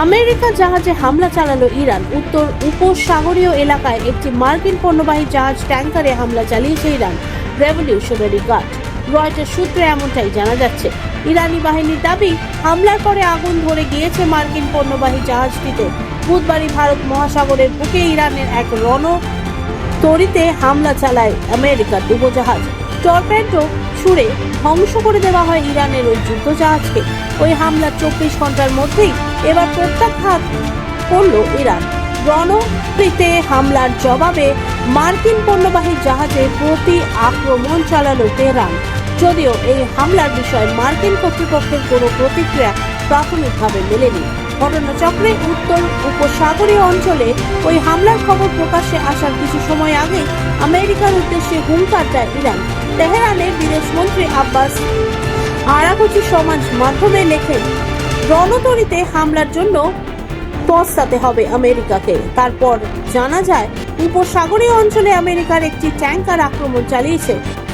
America জাহাজে হামলা চালালো ইরান। উত্তর উপসাগরীয় এলাকায় একটি মার্কিন পণ্যবাহী জাহাজ ট্যাঙ্কারে হামলা চালিয়েছে ইরান রেভলিউশনারি গার্ড। রয়টার্স সূত্রে এমনটাই জানা যাচ্ছে। ইরানি বাহিনীর দাবি, হামলার পরে আগুন ধরে গিয়েছে মার্কিন পণ্যবাহী জাহাজটিতে। বুধবারই ভারত মহাসাগরের বুকে ইরানের এক রণতরীতে হামলা চালায় আমেরিকার ডুবোজাহাজ। টর্পেডো ছুড়ে ধ্বংস করে দেওয়া হয় ইরানের ওই যুদ্ধজাহাজকে। ওই হামলার 24 ঘন্টার মধ্যেই এবার প্রত্যাঘাত করল ইরান। রণতরীতে হামলার জবাবে মার্কিন পণ্যবাহী জাহাজে প্রতি আক্রমণ চালালো তেহরান। যদিও এই হামলার বিষয়ে মার্কিন কর্তৃপক্ষের কোনো প্রতিক্রিয়া প্রাথমিকভাবে মেলেনি। ঘটনাচক্রে উত্তর উপসাগরীয় অঞ্চলে ওই হামলার খবর প্রকাশ্যে আসার কিছু সময় আগে আমেরিকার উদ্দেশ্যে হুঙ্কার দেয় ইরান। তেহরানের বিদেশমন্ত্রী আব্বাস আরাগচি সমাজ মাধ্যমে লেখেন, রণতরীতে হামলার জন্য পস্তাতে হবে আমেরিকাকে। তারপর জানা যায়, উপসাগরীয় অঞ্চলে আমেরিকার একটি ট্যাঙ্কার আক্রমণ চালিয়েছে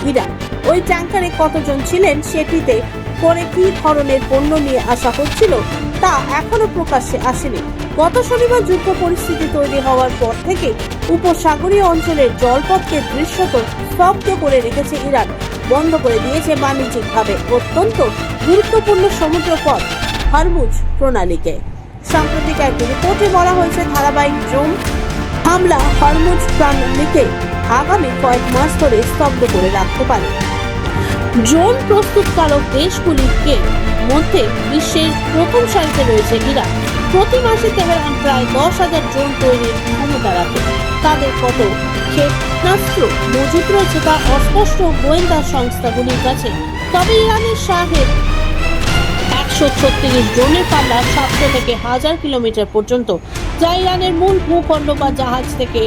ইরান। ওই ট্যাঙ্কারে কতজন ছিলেন, সেটিতে করে কি ধরনের পণ্য নিয়ে আসা হচ্ছিল তা এখনো প্রকাশ্যে আসেনি। গত শনিবার যুদ্ধ পরিস্থিতি তৈরি হওয়ার পর থেকে উপসাগরীয় অঞ্চলের জলপথকে দৃশ্যত স্তব্ধ করে রেখেছে ইরান। বন্ধ করে দিয়েছে বাণিজ্যিকভাবে অত্যন্ত গুরুত্বপূর্ণ সমুদ্রপথ হরমুজ প্রণালীকে। সাম্প্রতিক এক রিপোর্টে বলা হয়েছে, ধারাবাহিক ড্রোন হামলা হরমুজ প্রণালীকে আগামী কয়েক মাস ধরে স্তব্ধ করে রাখতে পারে। ড্রোন প্রস্তুতকারক দেশগুলিকে মধ্যে বিশ্বের প্রথম সারিতে রয়েছে ইরান। প্রতি মাসে তেহরান প্রায় 10,000 ড্রোন তৈরির ক্ষমতা রাখে। তাদের কত ক্ষেপণাস্ত্র মজুত রয়েছে তা অস্পষ্ট গোয়েন্দা সংস্থাগুলির কাছে। তবে ইরানের শাহের 136 ড্রোনের পাল্লা 700 থেকে 1000 কিলোমিটার পর্যন্ত, যা ইরানের মূল ভূখণ্ড বা জাহাজ থেকে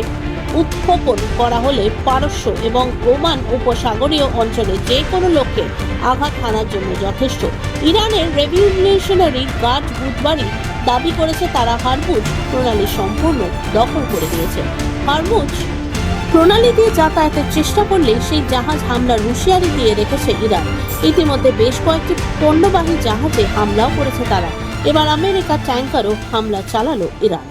উৎক্ষেপণ করা হলে পারস্য এবং ওমান উপসাগরীয় অঞ্চলে যে কোনো লোককে আঘাত হানার জন্য যথেষ্ট। ইরানের রেভলিউশনারি গার্ড বুধবারই দাবি করেছে তারা হরমুজ প্রণালী সম্পূর্ণ দখল করে দিয়েছে। হরমুজ প্রণালী দিয়ে যাতায়াতের চেষ্টা করলে সেই জাহাজ হামলার হুঁশিয়ারি দিয়ে রেখেছে ইরান। ইতিমধ্যে বেশ কয়েকটি পণ্যবাহী জাহাজে হামলাও করেছে তারা। এবার আমেরিকার ট্যাঙ্কারও হামলা চালালো ইরান।